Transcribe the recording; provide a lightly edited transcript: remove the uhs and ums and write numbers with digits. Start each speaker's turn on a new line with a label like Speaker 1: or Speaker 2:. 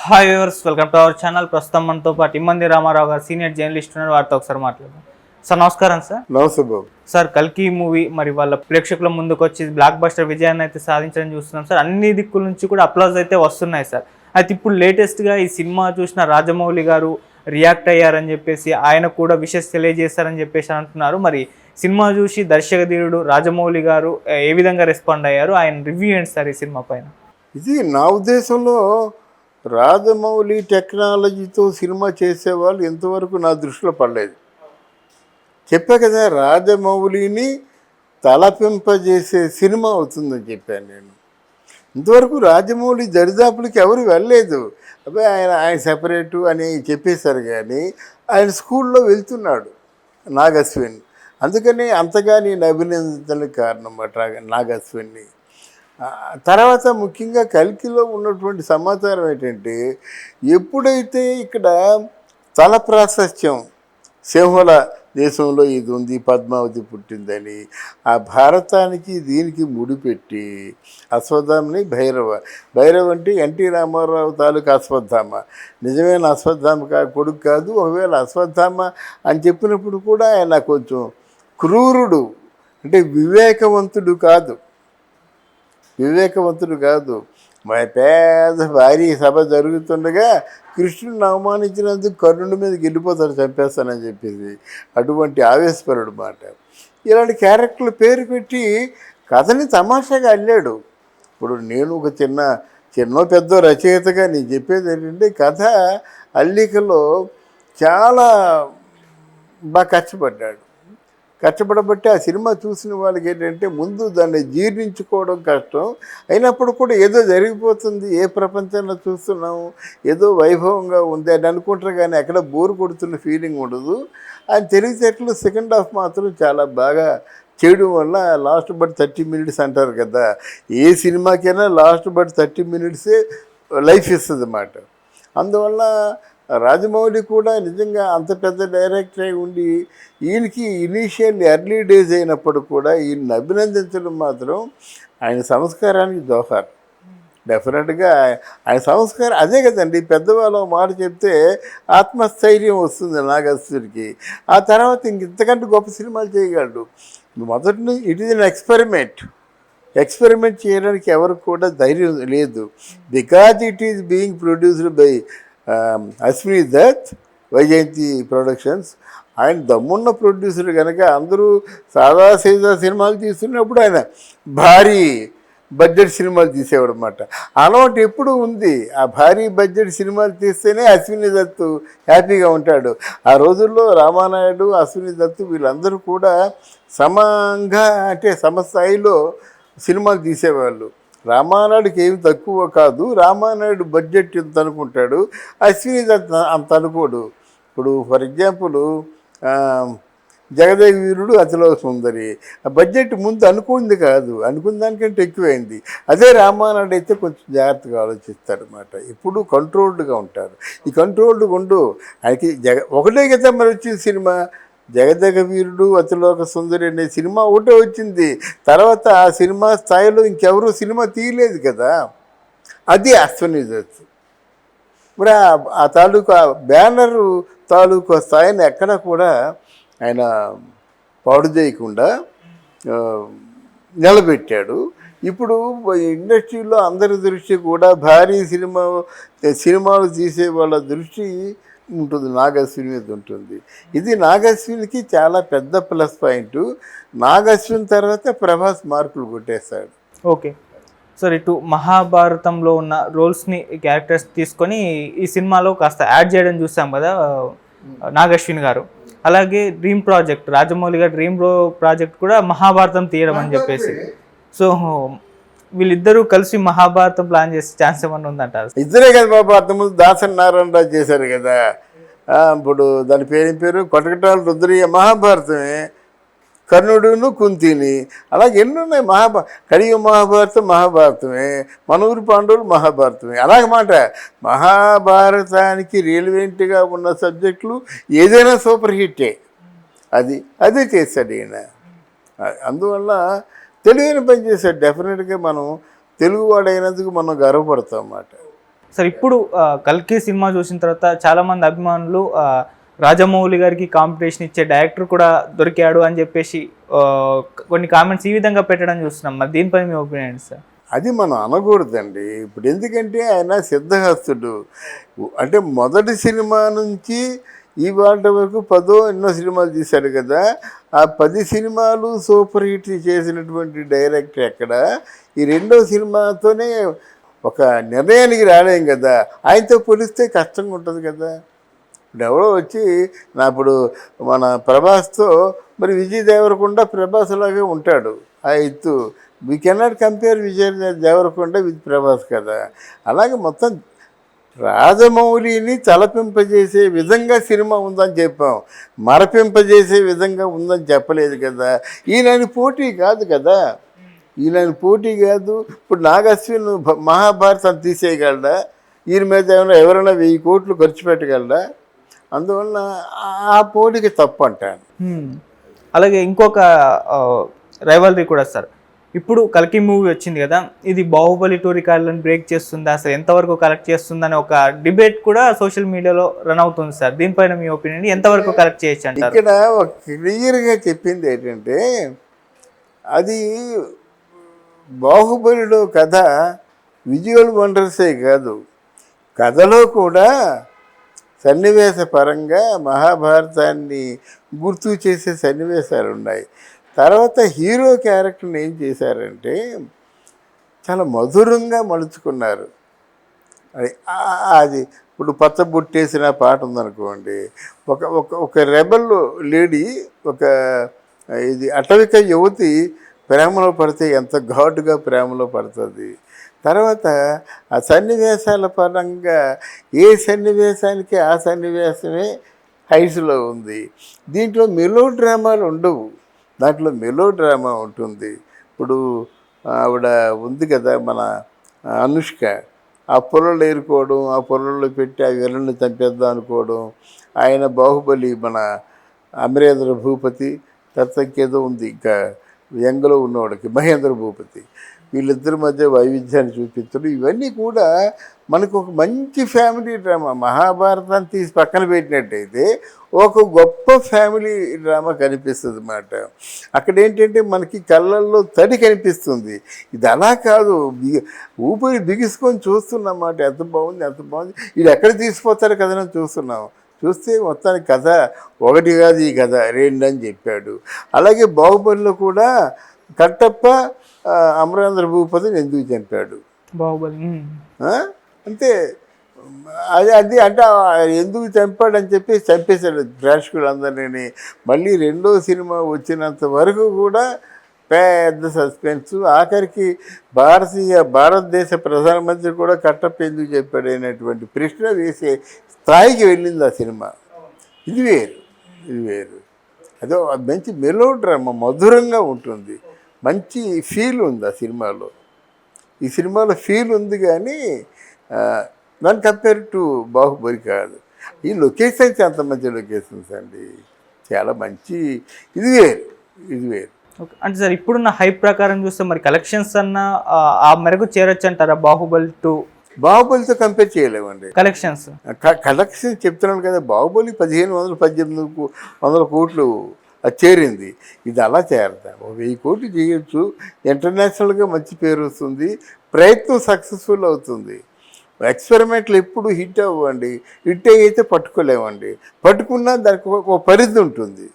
Speaker 1: Hi viewers, welcome to our channel. ప్రస్తుతం మనతో పాటు ఇమ్మంది రామారావు గారు సీనియర్ జర్నలిస్ట్ ఉన్నారు. వారితో ఒకసారి మాట్లాడదాం. సార్ నమస్కారం. సార్
Speaker 2: నమస్తే బాబు.
Speaker 1: సార్ కల్కి మూవీ మరి వాళ్ళ ప్రేక్షకుల ముందుకు వచ్చి బ్లాక్ బస్టర్ విజయాన్ని అయితే సాధించడం చూస్తున్నాం సార్. అన్ని దిక్కుల నుంచి కూడా అప్లాజ్ అయితే వస్తున్నాయి సార్. అయితే ఇప్పుడు లేటెస్ట్గా ఈ సినిమా చూసిన రాజమౌళి గారు రియాక్ట్ అయ్యారని చెప్పేసి, ఆయన కూడా విషెస్ తెలియజేస్తారని చెప్పేసి అంటున్నారు. మరి సినిమా చూసి దర్శకధీరుడు రాజమౌళి గారు ఏ విధంగా రెస్పాండ్ అయ్యారు, ఆయన రివ్యూ ఏంటి సార్ ఈ సినిమా పైన?
Speaker 2: ఇది నా ఉద్దేశంలో రాజమౌళి టెక్నాలజీతో సినిమా చేసేవాళ్ళు ఇంతవరకు నా దృష్టిలో పడలేదు. చెప్పా కదా, రాజమౌళిని తలపింపజేసే సినిమా అవుతుందని చెప్పాను నేను. ఇంతవరకు రాజమౌళి దరిదాపులకి ఎవరు వెళ్ళలేదు. అబ్బాయి ఆయన సెపరేటు అని చెప్పేశారు, కానీ ఆయన స్కూల్లో వెళ్తున్నాడు నాగశ్విన్. అందుకని అంతగా నేను అభినందించడానికి కారణం నాగశ్విన్ని. తర్వాత ముఖ్యంగా కల్కిలో ఉన్నటువంటి సమాచారం ఏంటంటే, ఎప్పుడైతే ఇక్కడ తల ప్రాశస్త్యం సింహల దేశంలో ఇది ఉంది, పద్మావతి పుట్టిందని ఆ భారతానికి దీనికి ముడిపెట్టి అశ్వత్థామని భైరవ అంటే ఎన్టీ రామారావు తాలూకా అశ్వత్థామ, నిజమైన అశ్వత్థామ కొడుకు కాదు. ఒకవేళ అశ్వత్థామ అని చెప్పినప్పుడు కూడా ఆయన కొంచెం క్రూరుడు, అంటే వివేకవంతుడు కాదు. పేద భారీ సభ జరుగుతుండగా కృష్ణుడిని అవమానించినందుకు కర్ణుడి మీదకి వెళ్ళిపోతాడు, చంపేస్తానని చెప్పేసి. అటువంటి ఆవేశపరుడు మాట. ఇలాంటి క్యారెక్టర్లు పేరు పెట్టి కథని తమాషాగా అల్లాడు. ఇప్పుడు నేను ఒక చిన్న పెద్ద రచయితగా నేను చెప్పేది ఏంటంటే, కథ అల్లికలో చాలా బాగా కష్టపడబట్టి ఆ సినిమా చూసిన వాళ్ళకి ఏంటంటే, ముందు దాన్ని జీర్ణించుకోవడం కష్టం అయినప్పుడు కూడా ఏదో జరిగిపోతుంది, ఏ ప్రపంచంలో చూస్తున్నాము, ఏదో వైభవంగా ఉంది అని అనుకుంటారు, కానీ ఎక్కడ బోరు కొడుతున్న ఫీలింగ్ ఉండదు. ఆయన తెలివితేటలు సెకండ్ హాఫ్ మాత్రం చాలా బాగా చేయడం వల్ల లాస్ట్ బట్ 30 minutes అంటారు కదా, ఏ సినిమాకైనా లాస్ట్ బట్ 30 minutes లైఫ్ ఇస్తుంది అన్నమాట. అందువల్ల రాజమౌళి కూడా నిజంగా అంత పెద్ద డైరెక్టర్ అయి ఉండి ఈయనకి ఇనీషియల్ ఎర్లీ డేస్ అయినప్పుడు కూడా ఈయన్ని అభినందించడం మాత్రం ఆయన సంస్కారానికి దోహారు. డెఫినెట్గా ఆయన సంస్కారం అదే కదండి. పెద్దవాళ్ళు మాట చెప్తే ఆత్మస్థైర్యం వస్తుంది నాగశ్వరికి. ఆ తర్వాత ఇంతకంటే గొప్ప సినిమాలు చేయగలడు. మొదటి ఇట్ ఈజ్ అన్ ఎక్స్పెరిమెంట్ చేయడానికి ఎవరికి కూడా ధైర్యం లేదు. Because it is being produced by Ashwini Dutt, Vyjayanthi productions. ఆయన దమ్మున్న ప్రొడ్యూసర్ కనుక అందరూ సీదా సినిమాలు తీస్తున్నప్పుడు ఆయన భారీ బడ్జెట్ సినిమాలు తీసేవాడు అన్నమాట. అలవాటు ఎప్పుడు ఉంది. ఆ భారీ బడ్జెట్ సినిమాలు తీస్తేనే అశ్విని దత్తు హ్యాపీగా ఉంటాడు. ఆ రోజుల్లో రామానాయుడు, అశ్విని దత్తు వీళ్ళందరూ కూడా సమంగా, అంటే సమస్థాయిలో సినిమాలు తీసేవాళ్ళు. రామానాయుడికి ఏమి తక్కువ కాదు. రామానాయుడు బడ్జెట్ ఎంత అనుకుంటాడు, అశ్విని దత్ అంత అనుకోడు. ఇప్పుడు ఫర్ ఎగ్జాంపుల్ జగదేవి వీరుడు, అతిలో సుందరి ఆ బడ్జెట్ ముందు అనుకుంది కాదు, అనుకున్న దానికంటే ఎక్కువైంది. అదే రామానాయుడు అయితే కొంచెం జాగ్రత్తగా ఆలోచిస్తాడు అన్నమాట. ఎప్పుడు కంట్రోల్డ్గా ఉంటారు. ఈ కంట్రోల్డ్గా ఉండు ఆయనకి ఒకటే కదా మరి వచ్చింది సినిమా. జగదేక వీరుడు, అతిలోక సుందరి అనే సినిమా ఒకటే వచ్చింది. తర్వాత ఆ సినిమా స్థాయిలో ఇంకెవరూ సినిమా తీయలేదు కదా. అది అశ్విని దత్. మరి ఆ తాలూకా బ్యానరు తాలూకా స్థాయిని ఎక్కడ కూడా ఆయన పాడు చేయకుండా నిలబెట్టాడు. ఇప్పుడు ఇండస్ట్రీలో అందరి దృష్టి కూడా భారీ సినిమాలు తీసే వాళ్ళ దృష్టి ఉంటుంది, నాగశ్విని మీద ఉంటుంది. ఇది నాగశ్వినికి చాలా పెద్ద ప్లస్ పాయింట్. నాగశ్విని తర్వాత ప్రభాస్ మార్కులు కొట్టేస్తాడు.
Speaker 1: ఓకే సార్, ఇటు మహాభారతంలో ఉన్న రోల్స్ని క్యారెక్టర్స్ తీసుకొని ఈ సినిమాలో కాస్త యాడ్ చేయడం చూసాం కదా నాగశ్విన్ గారు. అలాగే డ్రీమ్ ప్రాజెక్ట్, రాజమౌళి గారు డ్రీమ్ ప్రాజెక్ట్ కూడా మహాభారతం తీయడం అని చెప్పేసి, సో వీళ్ళిద్దరూ కలిసి మహాభారతం ప్లాన్ చేసే ఛాన్స్ ఏమన్నా ఉందంటారు?
Speaker 2: ఇద్దరే కదా బాబు. అంతకుముందు దాసరి నారాయణరావు చేశారు కదా. ఇప్పుడు దాని పేరు కొటకటాల రుద్రయ్య మహాభారతమే, కర్ణుడును కుంతిని, అలాగే ఎన్ని ఉన్నాయి. కలియుగ మహాభారతమే, మనూరు పాండవులు మహాభారతమే. అలాగమాట మహాభారతానికి రిలవెంట్గా ఉన్న సబ్జెక్టులు ఏదైనా సూపర్ హిట్టే. అదే చేశాడు ఈయన. అందువల్ల తెలివైన పని చేశాడు. డెఫినెట్గా మనం తెలుగువాడైనందుకు మనం గర్వపడతాం అన్నమాట.
Speaker 1: సార్ ఇప్పుడు కల్కి సినిమా చూసిన తర్వాత చాలామంది అభిమానులు రాజమౌళి గారికి కాంపిటీషన్ ఇచ్చే డైరెక్టర్ కూడా దొరికాడు అని చెప్పేసి కొన్ని కామెంట్స్ ఈ విధంగా పెట్టడం చూస్తున్నాం. మరి దీనిపై మీ ఒపీనియన్ సార్?
Speaker 2: అది మనం అనకూడదండి. ఇప్పుడు ఎందుకంటే ఆయన సిద్ధహస్తుడు. అంటే మొదటి సినిమా నుంచి ఇవాళ వరకు 10 ఎన్నో సినిమాలు తీశాడు కదా. ఆ 10 సినిమాలు సూపర్ హిట్ చేసినటువంటి డైరెక్టర్ ఎక్కడ? ఈ రెండో సినిమాతోనే ఒక నిర్ణయానికి రాలేం కదా. ఆయనతో పోలిస్తే కష్టంగా ఉంటుంది కదా. ఇప్పుడు ఎవరో వచ్చి ఇప్పుడు మన ప్రభాస్తో మరి విజయ్ దేవరకొండ ప్రభాస్ లాగే ఉంటాడు. ఆ ఎత్తు we cannot compare Vijay Devarakonda with Prabhas కదా. అలాగే మొత్తం రాజమౌళిని తలపింపజేసే విధంగా సినిమా ఉందని చెప్పాం, మరపింపజేసే విధంగా ఉందని చెప్పలేదు కదా. ఈయన పోటీ కాదు కదా, ఈయన పోటీ కాదు. ఇప్పుడు నాగశ్విన్ మహాభారతం తీసేయగలడా? ఈయన మీద ఎవరైనా 1000 కోట్లు ఖర్చు పెట్టగలడా? అందువల్ల ఆ పోటీకి తప్పు అంటాను.
Speaker 1: అలాగే ఇంకొక రైవల్రీ కూడా సార్, ఇప్పుడు కల్కి మూవీ వచ్చింది కదా, ఇది బాహుబలి 2 రికార్డులను బ్రేక్ చేస్తుందా, అసలు ఎంతవరకు కలెక్ట్ చేస్తుందని ఒక డిబేట్ కూడా సోషల్ మీడియాలో రన్ అవుతుంది సార్. దీనిపైన మీ ఒపీనియన్, ఎంతవరకు కలెక్ట్ చేయొచ్చు అంటారు?
Speaker 2: ఇక్కడ ఒక క్లియర్గా చెప్పింది ఏంటంటే, అది బాహుబలిలో కథ విజువల్ వండర్సే కాదు, కథలో కూడా సన్నివేశ పరంగా మహాభారతాన్ని గుర్తు చేసే సన్నివేశాలు ఉన్నాయి. తర్వాత హీరో క్యారెక్టర్ని ఏం చేశారంటే చాలా మధురంగా మలుచుకున్నారు. అది ఇప్పుడు పచ్చబుట్టేసిన పాట ఉందనుకోండి, ఒక రెబల్ లేడీ, ఒక ఇది అటవిక యువతి ప్రేమలో పడితే ఎంత ఘాటుగా ప్రేమలో పడుతుంది. తర్వాత ఆ సన్నివేశాల పరంగా ఏ సన్నివేశానికి ఆ సన్నివేశమే హైస్లో ఉంది. దీంట్లో మెలో డ్రామాలు ఉండవు, దాంట్లో మెలో డ్రామా ఉంటుంది. ఇప్పుడు ఆవిడ ఉంది కదా మన అనుష్క, ఆ పొలంలో ఏరుకోవడం, ఆ పొలంలో పెట్టి ఆ విలన్ని చంపేద్దాం అనుకోవడం. ఆయన బాహుబలి మన అమరేంద్ర భూపతి, తర్తకేదో ఉంది ఇంకా యంగ్లో ఉన్నవాడికి మహేంద్ర భూపతి, వీళ్ళిద్దరి మధ్య వైవిధ్యాన్ని చూపించడం, ఇవన్నీ కూడా మనకు ఒక మంచి ఫ్యామిలీ డ్రామా. మహాభారతాన్ని తీసి పక్కన పెట్టినట్టయితే ఒక గొప్ప ఫ్యామిలీ డ్రామా కనిపిస్తుంది అన్నమాట. అక్కడ ఏంటంటే మనకి కళ్ళల్లో తడి కనిపిస్తుంది. ఇది అలా కాదు, ఊపిరి బిగుసుకొని చూస్తున్నమాట. ఎంత బాగుంది, ఎంత బాగుంది, ఇది ఎక్కడ తీసిపోతారు కదా అని చూస్తున్నాం. చూస్తే మొత్తానికి కథ ఒకటి కాదు, ఈ కథ 2 అని చెప్పాడు. అలాగే బాహుబలిలో కూడా కట్టప్ప అమరేంద్ర భూపతిని ఎందుకు చంపాడు?
Speaker 1: బాహుబలి
Speaker 2: అంతే. అది అంటే ఎందుకు చంపాడని చెప్పి చంపేశాడు ప్రేక్షకులందరినీ. మళ్ళీ రెండో సినిమా వచ్చినంత వరకు కూడా పెద్ద సస్పెన్స్. ఆఖరికి భారతదేశ ప్రధానమంత్రి కూడా కట్టప్ప ఎందుకు చెప్పాడు అనేటువంటి ప్రశ్న వేసే స్థాయికి వెళ్ళింది ఆ సినిమా. ఇది వేరు. అదో మంచి మెలో డ్రామా, మధురంగా ఉంటుంది, మంచి ఫీల్ ఉంది ఆ సినిమాలో. ఈ సినిమాలో ఫీల్ ఉంది కానీ నాన్ కంపేర్ టు బాహుబలి కాదు. ఈ లొకేషన్స్ అంత మంచి లొకేషన్స్ అండి, చాలా మంచి. ఇది వేరు.
Speaker 1: ఓకే, అంటే సార్ ఇప్పుడున్న హైప్ ప్రకారం చూస్తే మరి కలెక్షన్స్ అన్న ఆ మేరకు చేరొచ్చు అంటారా? బాహుబలితో కంపేర్ చేయలేమండి కలెక్షన్స్ చెప్తున్నాను కదా. బాహుబలి 1500-1800 కోట్లు అది చేరింది, ఇది అలా చేరదా? 1000 కోట్లు చేయొచ్చు, ఇంటర్నేషనల్గా మంచి పేరు వస్తుంది, ప్రయత్నం సక్సెస్ఫుల్ అవుతుంది. ఎక్స్పెరిమెంట్లు ఎప్పుడు హిట్ అవ్వండి, హిట్ అయితే పట్టుకోలేమండి, పట్టుకున్నా దానికి ఒక పరిధి ఉంటుంది.